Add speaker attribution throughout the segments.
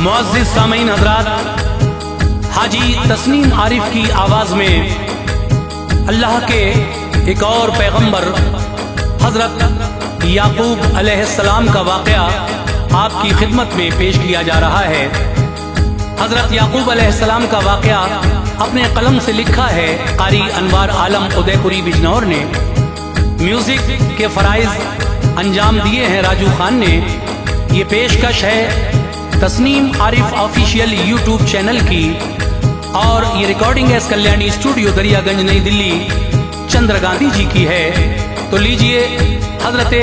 Speaker 1: मुअज़्ज़िज़ सामीन हज़रात, हाजी तस्नीम आरिफ की आवाज़ में अल्लाह के एक और पैगंबर हज़रत याकूब अलैहिस्सलाम का वाक़या आपकी खिदमत में पेश किया जा रहा है। हज़रत याकूब अलैहिस्सलाम का वाक़या अपने कलम से लिखा है कारी अनवार आलम उदयपुरी बिजनौर ने। म्यूज़िक के फ़राइज़ अंजाम दिए हैं राजू खान ने। ये पेशकश है Tasneem Arif official YouTube channel की और ये recording S Kalyani studio Daryaganj Nai Delhi चंद्र गांधी जी की है। तो लीजिए, हजरत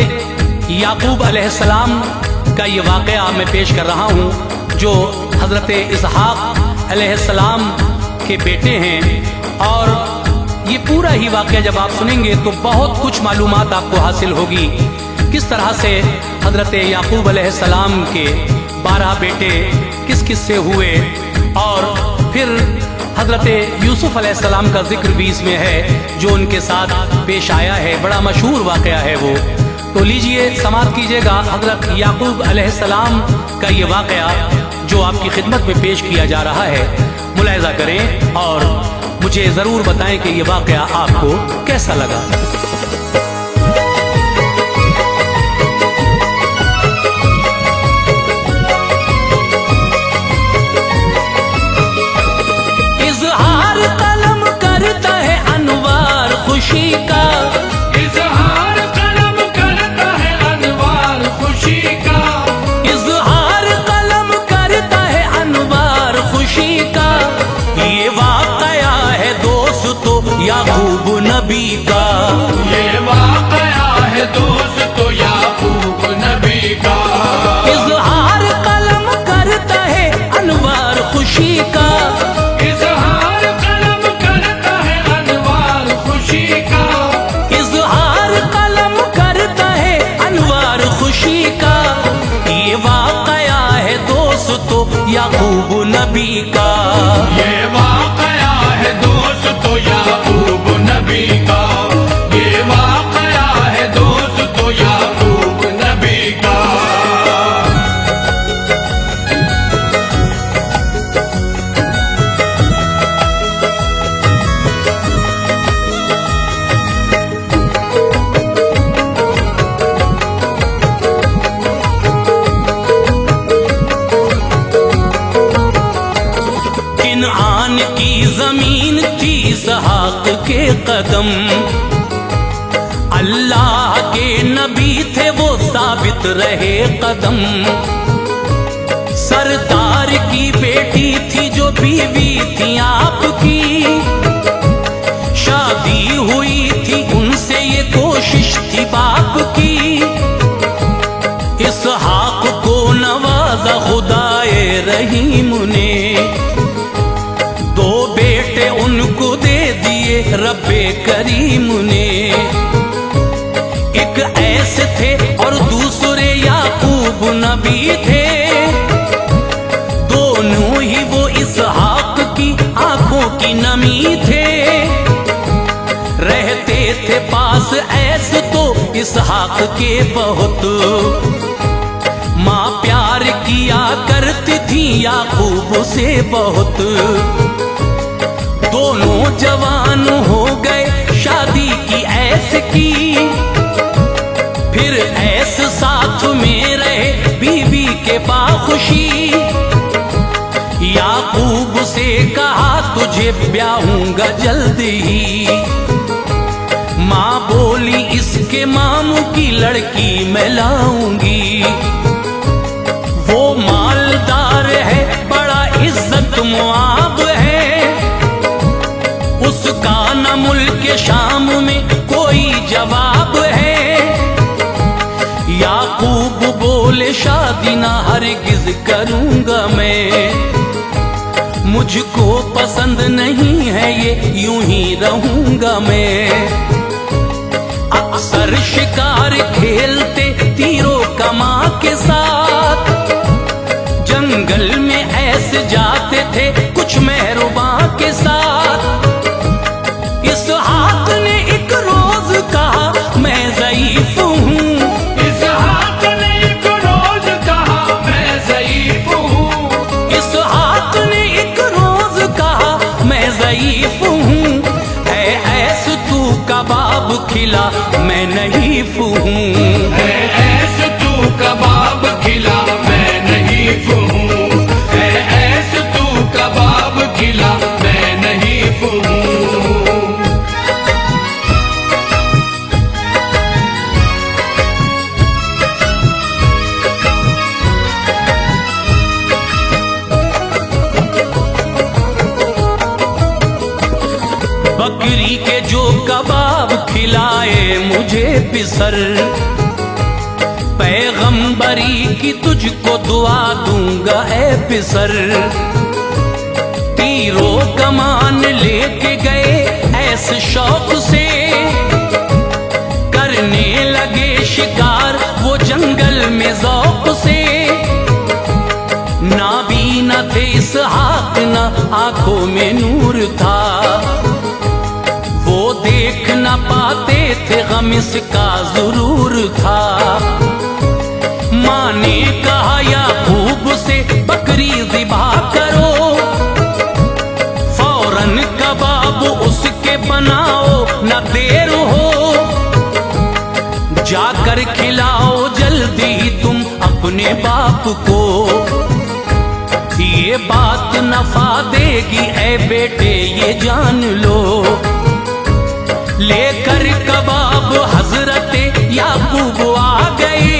Speaker 1: याकूब अलैहिस्सलाम का ये वाक़या मैं पेश कर रहा हूँ जो हजरत इसहाक अलैहिस्सलाम के बेटे हैं। और ये पूरा ही वाक़या जब आप सुनेंगे तो बहुत कुछ मालूमात आपको हासिल होगी किस तरह से हजरत याकूब अलैहिस्सलाम के 12 बेटे किस किस से हुए और फिर हजरत यूसुफ अलैहिस्सलाम का जिक्र भी इसमें है जो उनके साथ पेश आया है। बड़ा मशहूर वाक़या है वो। तो लीजिए, समाअत कीजिएगा हजरत याकूब अलैहिस्सलाम का ये वाक़या जो आपकी खिदमत में पेश किया जा रहा है। मुलाहिज़ा करें और मुझे ज़रूर बताएं कि ये वाक़या आपको कैसा लगा।
Speaker 2: खुशी का इज़हार कलम करता है अनवार खुशी का,
Speaker 1: इज़हार कलम करता है अनवार खुशी का। ये वाक़या है दोस्तों याकूब नबी का,
Speaker 2: ये वाक़या है दोस्तों याकूब नबी का।
Speaker 1: इज़हार कलम करता है अनवार खुशी का, याकूब नबी का।
Speaker 2: ये वाक़या है दोस्तों याकूब नबी का, ये वाक़या है दोस्तों याकूब नबी का।
Speaker 1: किनआन की जमीन थी इसहाक के कदम, अल्लाह के नबी थे वो साबित रहे कदम। सरदार की बेटी थी जो बीवी थी आपकी, शादी हुई थी उनसे ये कोशिश थी बाप की। इसहाक को नवाजा खुदाए रहीम ने, उनको दे दिए रब्बे करीम ने। एक ऐसे थे और दूसरे याकूब नबी थे, दोनों ही वो इसहाक की आंखों की नमी थे। रहते थे पास ऐसे तो इसहाक के बहुत, माँ प्यार किया करती थी याकूब से बहुत। दोनों जवान हो गए शादी की ऐसे की, फिर ऐसे साथ में रहे बीवी के बाखुशी। याकूब से कहा तुझे ब्याहूंगा जल्दी ही, माँ बोली इसके मामू की लड़की मैं लाऊंगी। वो मालदार है बड़ा इज्जत मुआब है, उसका न मुल्क शाम में कोई जवाब है। याकूब बोले शादी ना हरगिज करूंगा मैं, मुझको पसंद नहीं है ये यूं ही रहूंगा मैं। अक्सर शिकार खेलते तीरों कमां के साथ, जंगल में ऐसे जाते थे कुछ मेहरुबां के साथ। खिला, मैं नहीं हूँ।
Speaker 2: है ऐस तू कबाब खिला, मैं नहीं हूँ। है ऐस तू कबाब खिला, मैं नहीं हूँ।
Speaker 1: बकरी के जो कबाब खिलाए मुझे पिसर, पैगंबरी की तुझको दुआ दूंगा ए पिसर। तीरों कमान लेके गए ऐसे शौक से, करने लगे शिकार वो जंगल में ज़ौक़ से। नाबीना थे इसहाक, ना आंखों में नूर था, वो देख न पाते थे गम इसका जरूर था। माँ ने कहा याकूब से बकरी ज़िबा करो, फौरन कबाब उसके बनाओ न देर हो। जाकर खिलाओ जल्दी तुम अपने बाप को, ये बात नफा देगी ए बेटे ये जान लो। लेकर कबाब हजरत याकूब आ गए,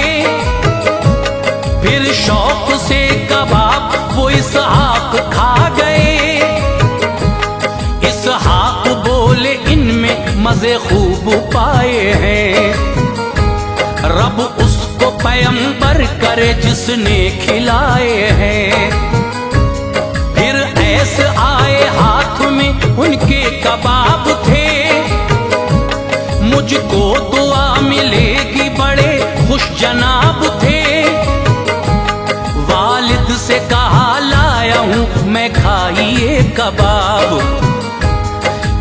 Speaker 1: फिर शौक से कबाब वो इसहाक खा गए। इसहाक बोले इनमें मजे खूब पाए हैं, रब उसको पैगंबर करे जिसने खिलाए हैं। फिर ऐसे आए हाथ में उनके कबाब थे, मुझको दुआ मिलेगी बड़े खुश जनाब थे। वालिद से कहा लाया हूँ मैं खाइए कबाब,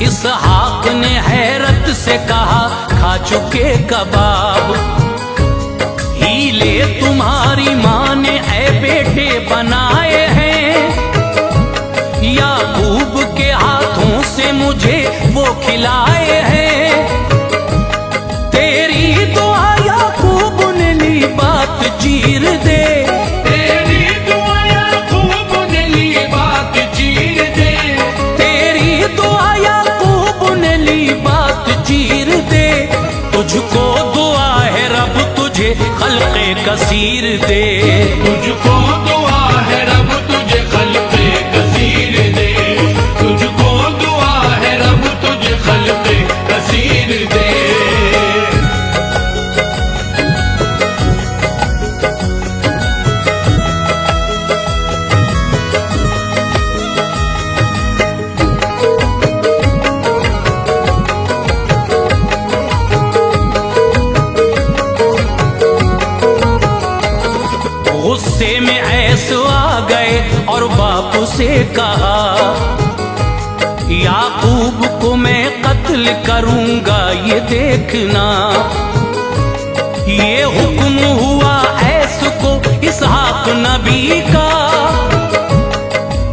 Speaker 1: इसहाक ने हैरत से कहा खा चुके कबाब। हीले तुम्हारी माँ ने ऐ बेटे बनाए हैं, याकूब के हाथों से मुझे वो खिलाए हैं। तेरी दुआ याकूब ने ली बात चीर दे,
Speaker 2: तेरी दुआ याकूब ने ली बात चीर दे।
Speaker 1: तेरी दुआ याकूब ने ली बात चीर दे। तुझको दुआ है रब तुझे खल्क़े कसीर दे,
Speaker 2: तुझको दुआ है रब तुझे खल्क़े कसीर दे। तुझको दुआ है रब तुझे खल्क़े कसीर दे।
Speaker 1: गुस्से में ऐसे आ गए और बापू से कहा याकूब को मैं कत्ल करूंगा ये देखना। ये हुक्म हुआ ऐसे को इसहाक नबी का,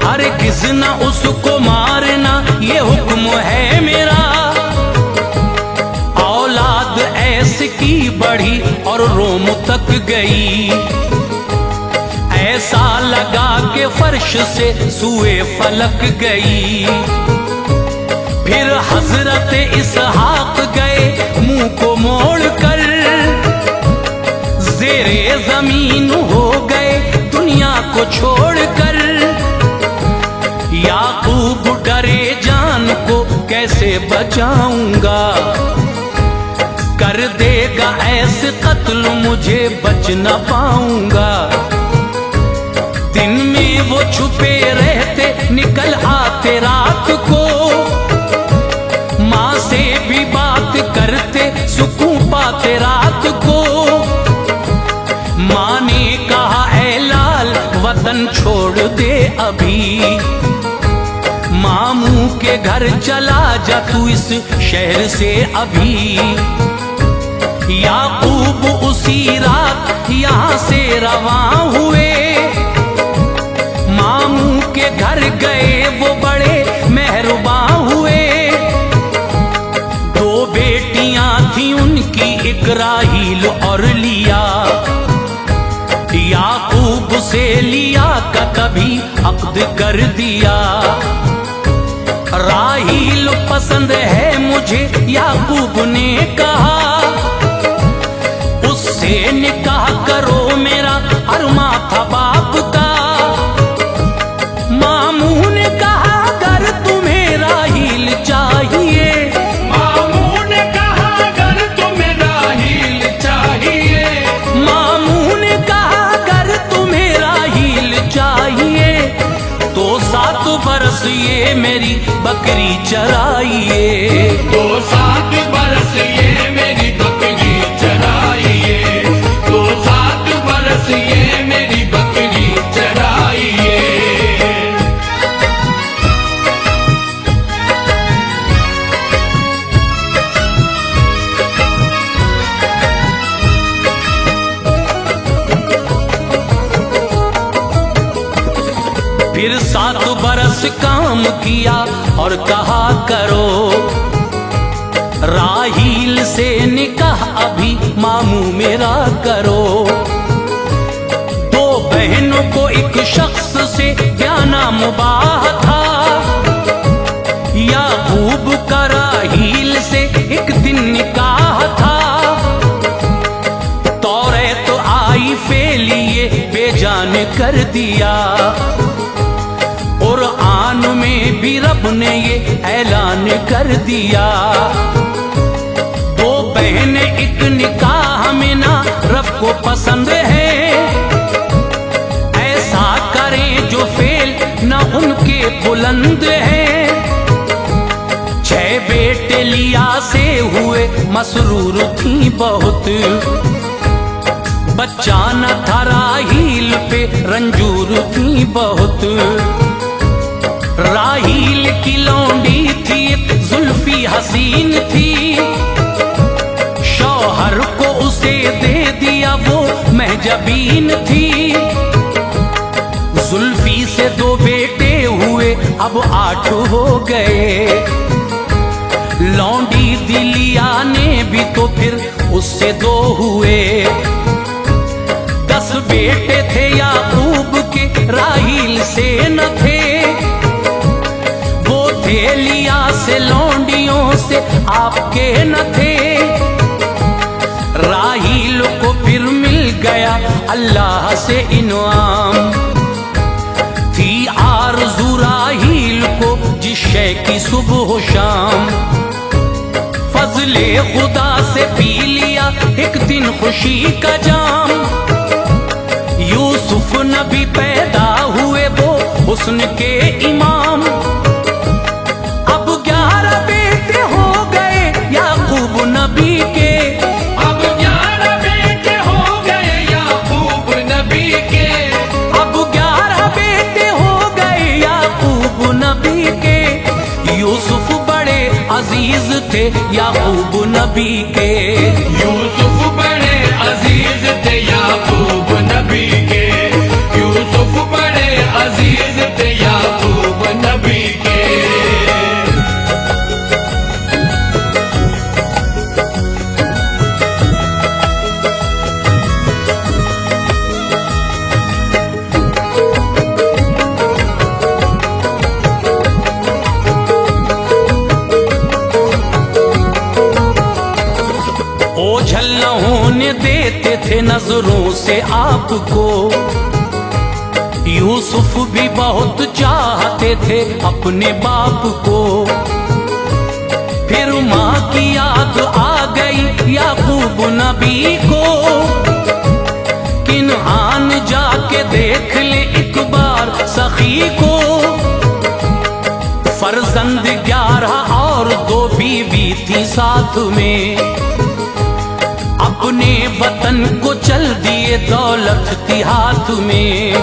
Speaker 1: हर किस ना उसको मारना ये हुक्म है मेरा। औलाद ऐसे की बढ़ी और रोम तक गई, ऐसा लगा के फर्श से सूए फलक गई। फिर हजरत इसहाक गए मुंह को मोड़ कर, ज़ेरे जमीन हो गए दुनिया को छोड़ कर। याकूब डरे जान को कैसे बचाऊंगा, कर देगा ऐसे कत्ल मुझे बच न पाऊंगा। दिन में वो छुपे रहते निकल आते रात को, माँ से भी बात करते सुकून पाते रात को। माँ ने कहा ऐ लाल वतन छोड़ दे अभी, मामू के घर चला जा तू इस शहर से अभी। याकूब उसी रात यहाँ से रवां हुए, मामू के घर गए वो बड़े मेहरबान हुए। दो बेटियां थी अक्द कर दिया। राहील पसंद है मुझे याकूब ने कहा, उससे निकाह करो मेरा अरमा था बाप का। मामू ने कहा अगर तुम्हें राहील चाहिए,
Speaker 2: मामू ने कहा अगर तुम्हें राहील चाहिए,
Speaker 1: मामू ने कहा अगर तुम्हें राहील चाहिए तो 7 बरस ये मेरी बकरी चराइए।
Speaker 2: तो 7 बरस ये मेरी बकरी चराइए, तो 7 बरस ये मेरी बकरी चराइए।
Speaker 1: फिर 7 बरस काम किया और कहा करो राहील से निकाह अभी मामू मेरा करो। 2 बहनों को एक शख्स से ब्याना मुबाह था, याकूब का राहील से एक दिन निकाह था। तौरेत तो आई फेलिए बेजान कर दिया, कुरान में भी रब ने ये ऐलान कर दिया। 2 बहनें एक निकाह में ना रब को पसंद है, ऐसा करें जो फेल ना उनके बुलंद है। 6 बेटे लिया से हुए मसरूर थी बहुत, बच्चा न था राहील पे रंजूर थी बहुत। राहील की लौंडी थी जुल्फी हसीन थी, शौहर को उसे दे दिया वो महजबीन थी। जुल्फी से 2 बेटे हुए अब 8 हो गए, लौंडी दिलिया ने भी तो फिर उससे 2 हुए। 10 बेटे थे याकूब के राहील से न थे, लिया से लौंडियों से आपके न थे। राहील को फिर मिल गया अल्लाह से इनाम, थी आरज़ू राहील को जिस शय की सुबह शाम। फजले खुदा से पी लिया एक दिन खुशी का जाम, यूसुफ नबी पैदा हुए वो हुस्न के इमाम। अब 11 बेटे हो गए याकूब नबी के,
Speaker 2: अब 11 बेटे हो गए याकूब नबी के,
Speaker 1: अब 11 बेटे हो गए याकूब नबी के। यूसुफ बड़े अजीज थे याकूब नबी के,
Speaker 2: यूसुफ बड़े अजीज थे याकूब नबी के, यूसुफ बड़े अजीज थे याकूब नबी के।
Speaker 1: ओझल न होने देते थे नजरों से आपको, यूसुफ भी बहुत चाहते थे अपने बाप को। फिर माँ की याद आ गई याकूब नबी को, किन्आन जाके देख ले एक बार सखी को। फर्जंद 11 और 2 बीवी थी साथ में, अपने वतन को चल दिए दौलत थी हाथ में।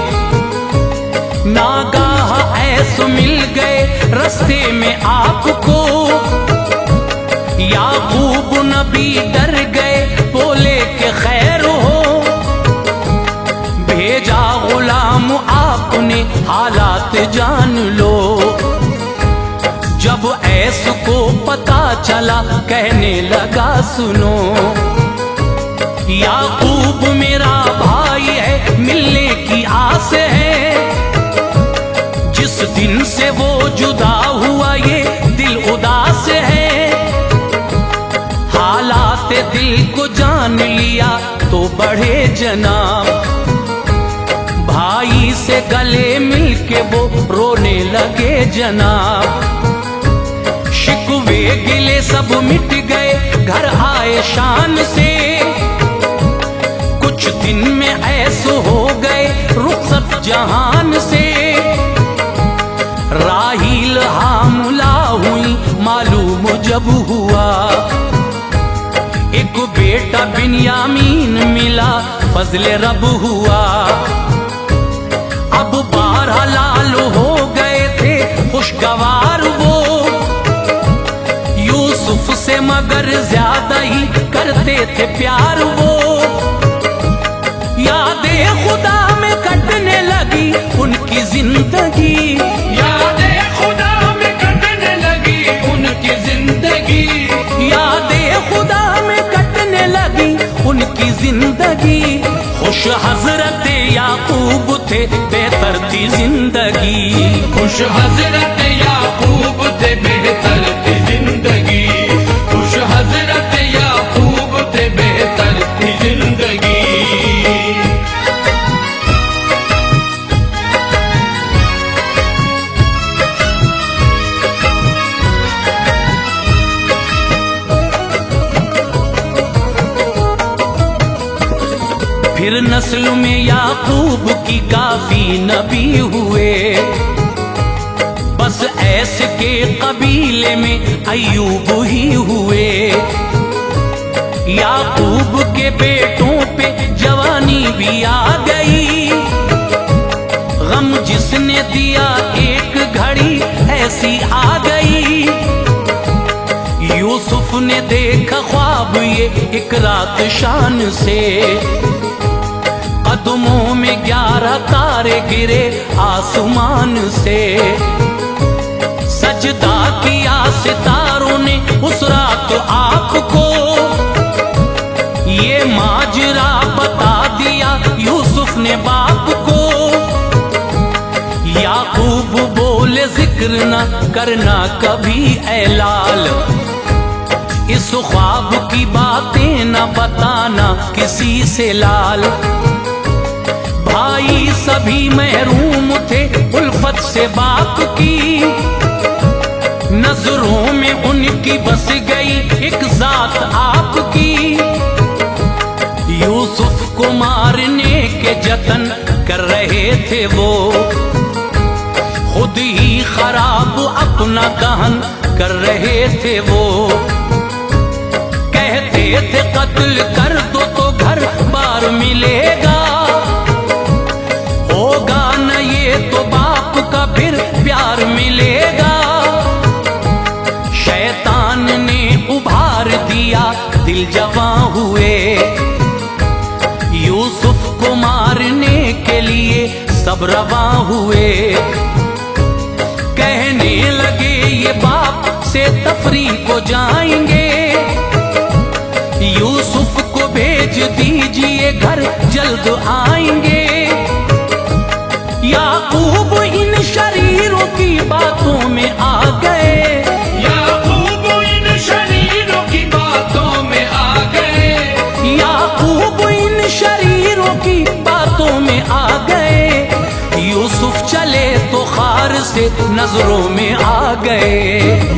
Speaker 1: नागाह ऐसो मिल गए रास्ते में आपको, याकूब नबी डर गए बोले कि खैर हो। भेजा गुलाम आपने हालात जान लो, जब ऐस को पता चला कहने लगा सुनो। याकूब मेरा भाई है मिलने की आस है, दिन से वो जुदा हुआ ये दिल उदास है, हालात दिल को जान लिया तो बढ़े जनाब। भाई से गले मिलके वो रोने लगे जनाब। शिकवे गिले सब मिट गए, घर आए शान से। कुछ दिन में ऐसे हो गए रुखसत जहान से। राहील हामुला हुई मालूम जब हुआ, एक बेटा बिन्यामीन मिला फजले रब हुआ। अब 12 लाल हो गए थे खुशगवार वो, यूसुफ से मगर ज्यादा ही करते थे प्यार वो। यादें खुदा में कटने लगी उनकी जिंदगी,
Speaker 2: यादें खुदा में कटने लगी उनकी जिंदगी,
Speaker 1: यादें खुदा में कटने लगी उनकी जिंदगी। खुश हजरत याकूब थे बेहतर थी जिंदगी,
Speaker 2: खुश हजरत याकूब थे बेहतर थी जिंदगी, खुश हजरत याकूब थे बेहतर थी जिंदगी।
Speaker 1: फिर नस्ल में याकूब की काफी नबी हुए, बस ऐसे के कबीले में अय्यूब ही हुए। याकूब के बेटों पे जवानी भी आ गई, गम जिसने दिया एक घड़ी ऐसी आ गई। यूसुफ ने देखा ख्वाब ये एक रात शान से, कदमों में 11 तारे गिरे आसमान से। सजदा किया सितारों ने उस रात आपको, ये माजरा बता दिया यूसुफ ने बाप को। याकूब बोले जिक्र न करना कभी ऐ लाल, इस ख्वाब की बातें न बताना किसी से लाल। भाई सभी महरूम थे उल्फत से बाप की, नजरों में उनकी बस गई एक जात आपकी। यूसुफ को मारने के जतन कर रहे थे वो, खुद ही खराब अपना दहन कर रहे थे वो। कहते थे कत्ल कर दो तो घर बार मिलेगा, होगा न ये तो बाप का फिर प्यार मिलेगा। शैतान ने उभार दिया दिल जवां हुए, यूसुफ को मारने के लिए सब रवां हुए। कहने लगे ये बाप से तफरी को जाएंगे, यूसुफ को भेज दीजिए घर जल्द आएंगे। याकूब इन शरीरों की बातों में आ गए,
Speaker 2: याकूब इन शरीरों की बातों में आ गए,
Speaker 1: याकूब इन शरीरों की बातों में आ गए। यूसुफ चले तो खार से नजरों में आ गए,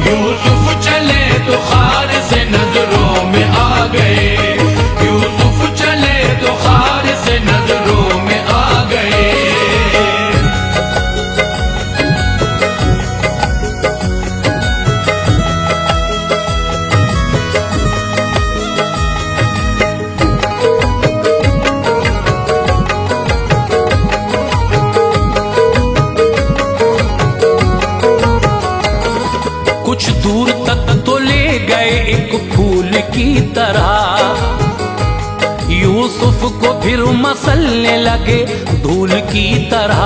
Speaker 2: यूसुफ चले तो खार से नजरों में आ गए, यूसुफ चले तो खार से नजरों में आ गए।
Speaker 1: कुछ दूर तक तो ले गए एक फूल की तरह, यूसुफ को फिर मसलने लगे धूल की तरह।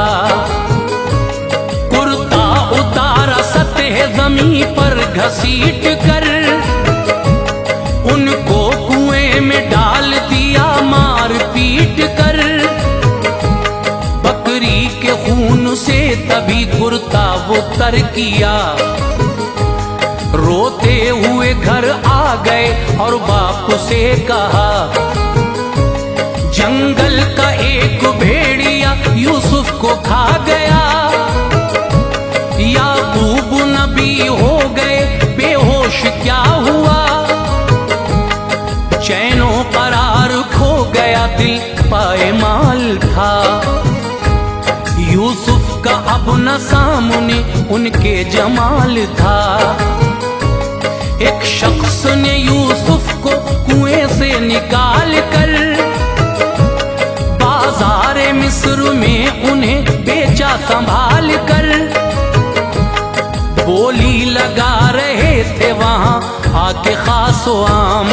Speaker 1: कुर्ता उतारा सतह जमी पर घसीट कर, उनको कुएं में डाल दिया मार पीट कर। बकरी के खून से तभी कुर्ता वो तर किया। रोते हुए घर आ गए और बाप से कहा, जंगल का एक भेड़िया यूसुफ को खा गया। याकूब नबी हो गए बेहोश, क्या हुआ? चैनो करार खो गया, दिल पायमाल था। यूसुफ का अब न सामने उनके जमाल था। एक शख्स ने यूसुफ को कुएं से निकाल कर बाजारे मिस्र में उन्हें बेचा संभाल कर। बोली लगा रहे थे वहां आके खासो आम,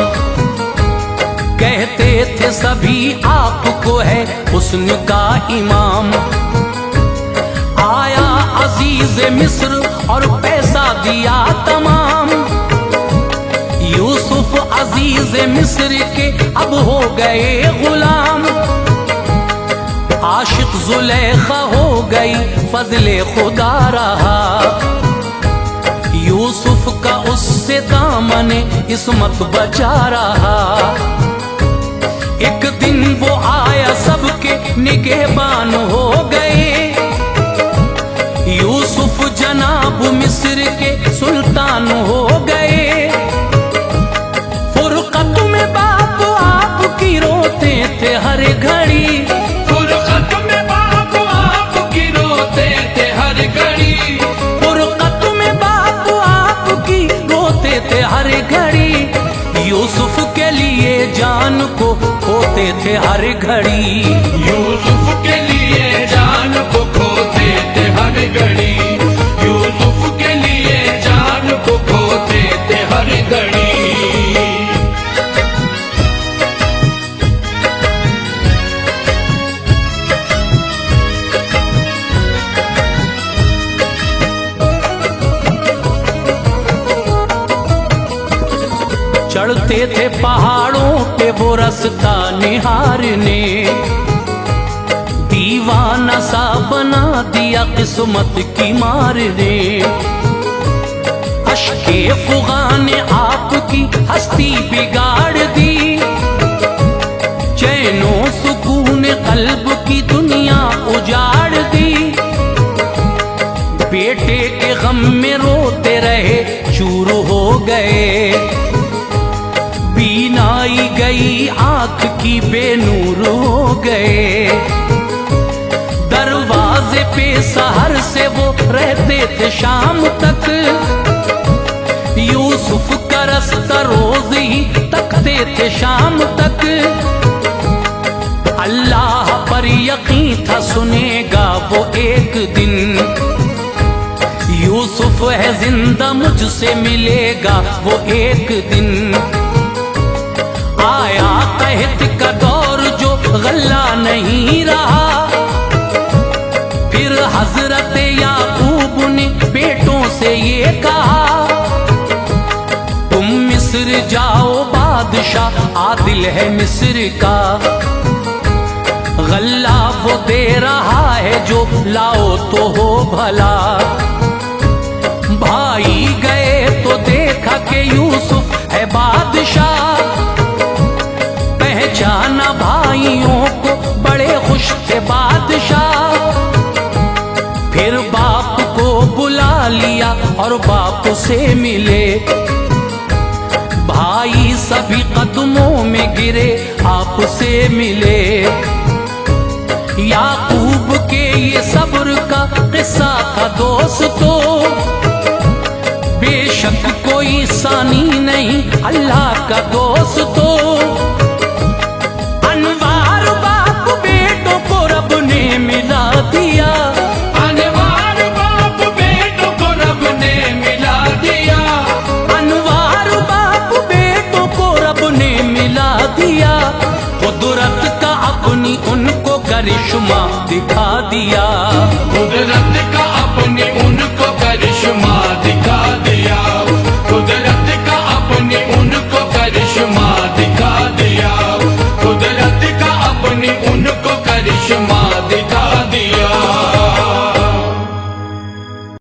Speaker 1: कहते थे सभी आपको है हुस्न का इमाम। आया अजीज मिस्र और पैसा दिया तमाम। यूसुफ अजीज मिस्र के अब हो गए गुलाम। आशिक जुलेखा हो गई फजले खुदा रहा। यूसुफ का उससे दामने इस्मत बचा रहा। एक दिन वो आया सबके निगहबान हो गए। यूसुफ जनाब मिस्र के सुल्तान हो गए। फुरकत में बाप आपकी रोते थे हर घड़ी।
Speaker 2: फुरकत में बाप आपकी रोते थे हर घड़ी।
Speaker 1: फुरकत में बाप आपकी रोते थे हर घड़ी। यूसुफ के लिए जान को खोते थे हर घड़ी।
Speaker 2: यूसुफ के लिए जान को खोते थे हर घड़ी। यूसुफ के लिए जान को खोते थे हर घड़ी।
Speaker 1: चढ़ते थे पहाड़ों पे वो रास्ता निहारने। दीवाना सा बना दिया किस्मत की मार ने। अश्के फुगा ने आपकी हस्ती बिगाड़ दी। चैनो सुकून कल्ब की दुनिया उजाड़ दी। बेटे के गम में रोते रहे चूर हो गए। बीनाई गई आंख की बेनूर हो गए। दरवाजे पे सहर से वो रहते थे शाम तक। यूसुफ का रास्ता रोज ही तकते थे शाम तक। अल्लाह पर यकीन था सुनेगा वो एक दिन। यूसुफ है जिंदा मुझसे मिलेगा वो एक दिन। आया कहत का दौर जो गल्ला नहीं रहा। फिर हजरत याकूब ने बेटों से ये कहा, तुम मिस्र जाओ बादशाह आदिल है मिस्र का। गल्ला वो दे रहा है जो लाओ तो हो भला। भाई गए तो देखा कि यूसुफ है बादशाह। पहचाना भाइयों को बड़े खुश थे बादशाह। फिर बाप को बुला लिया और बाप से मिले। भाई सभी कदमों में गिरे आपसे मिले। याकूब के ये सब्र का किस्सा था दोस्तों। बेशक कोई सानी नहीं अल्लाह का दोस्तों। अनवार बाप बेटों को रब ने मिला दिया।
Speaker 2: अनवार बाप बेटों को रब ने मिला दिया।
Speaker 1: अनवार बाप बेटों को रब ने मिला दिया। कुदरत का अपनी उनको करिश्मा दिखा दिया।
Speaker 2: कुदरत का अपने